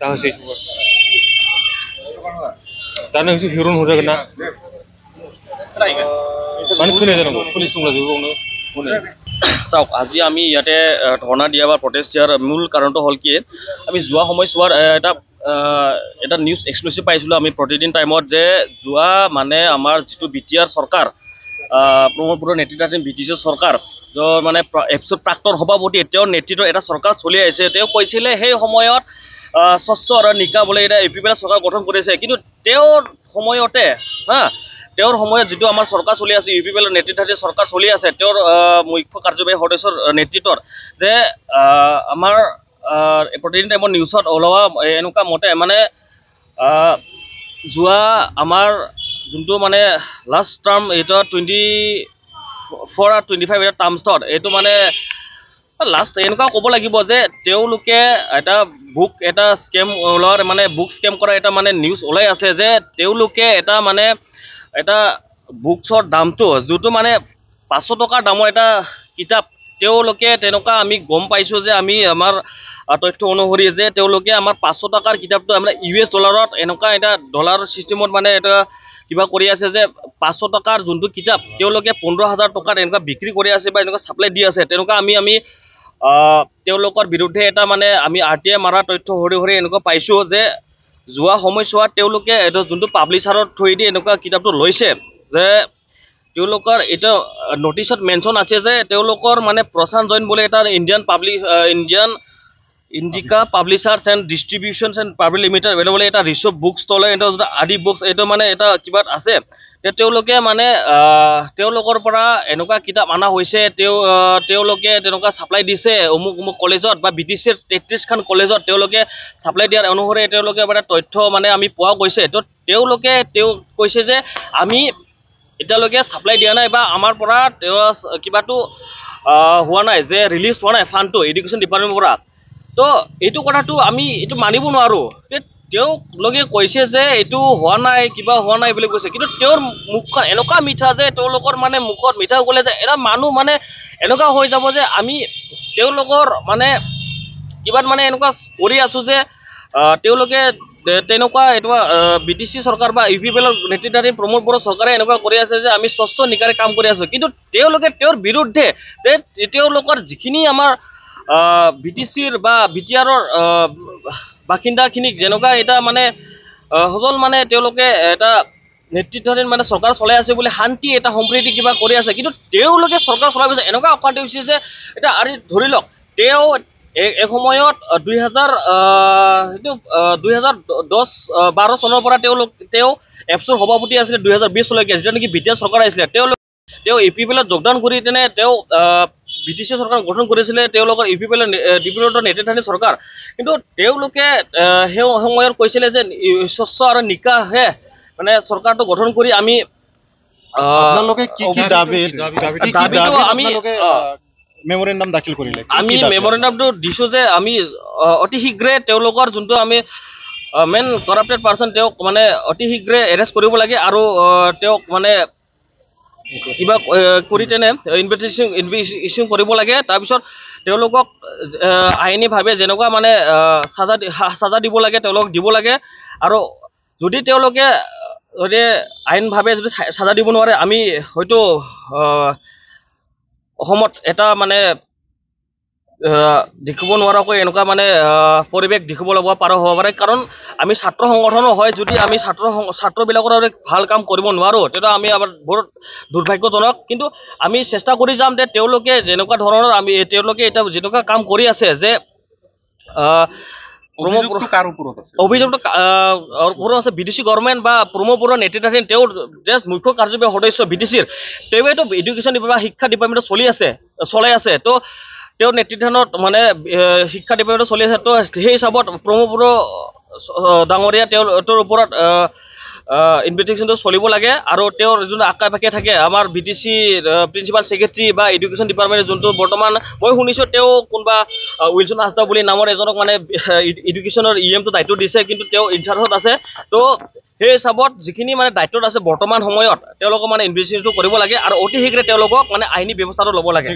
Tahu sih. Karena itu hirun hujan kena. Mana tu ni ada nama? Polis tunggu lagi orang. চাওক আজি আমি ইয়াতে ধৰ্ণা দিয়া বা প্ৰটেষ্ট দিয়াৰ মূল কাৰণটো হ'ল কি আমি যোৱা সময়ছোৱাৰ এটা নিউজ এক্সক্লুচিভ পাইছিলোঁ আমি প্ৰতিদিন টাইমত যে যোৱা মানে আমাৰ যিটো বিটিআৰ চৰকাৰ প্ৰমোদ বড়োৰ নেতৃত্বাধীন বিটিচি চৰকাৰ য'ৰ মানে এপছৰ প্ৰাক্তন সভাপতি তেওঁৰ নেতৃত্বত এটা চৰকাৰ চলি আহিছে তেওঁ কৈছিলে সেই সময়ত স্বচ্ছ আৰু নিকা বোলে এটা UPPL চৰকাৰ গঠন কৰিছে কিন্তু তেওঁৰ সময়তে তেওঁৰ সময়ত যিটো আমাৰ চৰকাৰ চলি আছে UPPL নেতৃত্বাধীন চৰকাৰ চলি আছে তেওঁৰ মুখ্য কাৰ্যবাহী সদস্যৰ নেতৃত্বত যে আমাৰ প্ৰতিদিন টাইমত নিউজত ওলোৱা এনেকুৱা মতে মানে যোৱা আমাৰ যোনটো মানে লাষ্ট টাৰ্ম এইটো 24 আৰু 25 এটা টাৰ্মছত এইটো মানে লাষ্ট এনেকুৱা ক'ব লাগিব যে তেওঁলোকে এটা স্কেম ওলোৱাৰ মানে বুক স্কেম কৰা এটা মানে নিউজ ওলাই আছে যে তেওঁলোকে এটা বুকছৰ দামটো যোনটো মানে 500 টকাৰ দামৰ এটা কিতাপ তেওঁলোকে তেনেকুৱা আমি গম পাইছোঁ যে আমি আমাৰ তথ্য অনুসৰি যে তেওঁলোকে আমাৰ 500 টকাৰ কিতাপটো আমাৰ US ডলাৰত এনেকুৱা এটা ডলাৰ চিষ্টেমত মানে এটা কিবা কৰি আছে যে 500 টকাৰ যোনটো কিতাপ তেওঁলোকে 15,000 টকাত এনেকুৱা বিক্ৰী কৰি আছে বা এনেকুৱা সাপ্লাই দি আছে তেনেকুৱা আমি তেওঁলোকৰ বিৰুদ্ধে এটা মানে আমি RTI মাৰা তথ্য হৰি এনেকুৱা পাইছোঁ যে যোৱা সময়ছোৱাত তেওঁলোকে এটা যোনটো পাব্লিচাৰৰ থ্ৰুৱেদি এনেকুৱা কিতাপটো লৈছে যে তেওঁলোকৰ এটা নটিচত মেনশ্যন আছে যে তেওঁলোকৰ মানে প্ৰশান্ত জৈন বোলে এটা Indica publishers and distributions and private limited বোলে এটা ৰিচভ বুক ষ্টল এটা আদি বুকছ এইটো মানে এটা কিবা আছে তেওঁলোকে মানে তেওঁলোকৰ পৰা এনেকুৱা কিতাপ অনা হৈছে তেওঁলোকে তেনেকুৱা ছাপ্লাই দিছে অমুক কলেজত বা BTCৰ 33খন কলেজত তেওঁলোকে ছাপ্লাই দিয়াৰ অনুসৰি তেওঁলোকে মানে তথ্য মানে আমি পোৱা গৈছে তো তেওঁ কৈছে যে আমি এতিয়ালৈকে ছাপ্লাই দিয়া নাই বা আমাৰ পৰা কিবাটো হোৱা নাই যে ৰিলিজ হোৱা নাই ফাণ্ডটো এডুকেশ্যন ডিপাৰ্টমেণ্টৰ পৰা তো এইটো কথাটো আমি এইটো মানিব নোৱাৰোঁ তেওঁলোকে কৈছে যে এইটো হোৱা নাই কিবা হোৱা নাই বুলি কৈছে কিন্তু তেওঁৰ মুখখন এনেকুৱা মিঠা যে তেওঁলোকৰ মানে মুখত মিঠা গ'লে যে এটা মানুহ মানে এনেকুৱা হৈ যাব যে আমি তেওঁলোকৰ মানে কিবা মানে এনেকুৱা কৰি আছোঁ যে তেওঁলোকে তেনেকুৱা এইটো BTC চৰকাৰ বা UPPL নেতৃত্বাধীন প্ৰমোদ বড়ো চৰকাৰে এনেকুৱা কৰি আছে যে আমি স্বচ্ছ নিকাৰে কাম কৰি আছোঁ কিন্তু তেওঁলোকে তেওঁৰ বিৰুদ্ধে তেওঁলোকৰ যিখিনি আমাৰ BTCৰ বা BTRৰ বাসিন্দাখিনিক যেনেকুৱা এটা মানে সজল মানে তেওঁলোকে এটা নেতৃত্বাধীন মানে চৰকাৰ চলাই আছে বুলি শান্তি এটা সম্প্ৰীতি কিবা কৰি আছে কিন্তু তেওঁলোকে চৰকাৰ চলাই আছে এনেকুৱা অশান্তি হৈছে যে এটা আৰু ধৰি লওক তেওঁ এসময়ত 2010-12 চনৰ পৰা তেওঁ এপছৰ সভাপতি আছিলে 2020 চনলৈকে যেতিয়া নেকি BTR চৰকাৰ আহিছিলে তেওঁ UPPLত যোগদান কৰি তেনে তেওঁ BTC চৰকাৰ গঠন কৰিছিলে তেওঁলোকৰ UPPL ডিব্ৰুগড়ৰ নেতৃত্বাধীন চৰকাৰ কিন্তু তেওঁলোকে সেই সময়ত কৈছিলে যে স্বচ্ছ আৰু নিকাহে মানে চৰকাৰটো গঠন কৰি আমি আপোনালোকে কি দাবীটো আমি মেমৰেণ্ডাম দাখিল কৰিলে আমি মেমৰেণ্ডামটো দিছোঁ যে আমি অতি শীঘ্ৰে তেওঁলোকৰ যোনটো আমি মেইন কৰাপ্টেড পাৰ্চন তেওঁক মানে অতি শীঘ্ৰে এৰেষ্ট কৰিব লাগে আৰু তেওঁক মানে কিবা কৰি তেনে ইনভেষ্টিগেশ্যন কৰিব লাগে তাৰপিছত তেওঁলোকক আইনীভাৱে যেনেকুৱা মানে সাজা দিব লাগে তেওঁলোকক দিব লাগে আৰু যদি তেওঁলোকে আইনভাৱে যদি সাজা দিব নোৱাৰে আমি হয়তো অসমত এটা মানে দেখিব নোৱাৰাকৈ এনেকুৱা মানে পৰিৱেশ দেখিব ল'ব পাৰো হ'ব পাৰে কাৰণ আমি ছাত্ৰ সংগঠনো হয় যদি আমি ছাত্ৰবিলাকৰ ভাল কাম কৰিব নোৱাৰোঁ তেতিয়া আমি আমাৰ বহুত দুৰ্ভাগ্যজনক কিন্তু আমি চেষ্টা কৰি যাম যে তেওঁলোকে যেনেকুৱা ধৰণৰ তেওঁলোকে এটা যেনেকুৱা কাম কৰি আছে যে অভিযোগটো আছে BTC গভৰ্ণমেণ্ট বা প্ৰমোদ বড়োৰ নেতৃত্বাধীন তেওঁৰ যে মুখ্য কাৰ্যবাহী সদস্য BTCৰ তেওঁৱেতো এডুকেশ্যন ডিপাৰ্টমেণ্ট শিক্ষা ডিপাৰ্টমেণ্টত চলাই আছে তো তেওঁৰ নেতৃত্বাধীনত মানে শিক্ষা ডিপাৰ্টমেণ্টত চলি আছে তো সেই হিচাপত প্ৰমোদ বড়ো ডাঙৰীয়া তেওঁৰ ওপৰত ইনভেষ্টিগেশ্যনটো চলিব লাগে আৰু তেওঁৰ যোনটো আশে পাশে থাকে আমাৰ BTC প্ৰিন্সিপাল ছেক্ৰেটাৰী বা এডুকেশ্যন ডিপাৰ্টমেণ্টৰ যোনটো বৰ্তমান মই শুনিছোঁ তেওঁ কোনোবা উইলছন হাজদা বুলি নামৰ এজনক মানে এডুকেশ্যনৰ EMটো দায়িত্ব দিছে কিন্তু তেওঁ ইনচাৰ্জত আছে তো সেই হিচাপত যিখিনি মানে দায়িত্বত আছে বৰ্তমান সময়ত তেওঁলোকক মানে ইনভেষ্টিগেশ্যনটো কৰিব লাগে আৰু অতি শীঘ্ৰে তেওঁলোকক মানে আইনী ব্যৱস্থাটো ল'ব লাগে।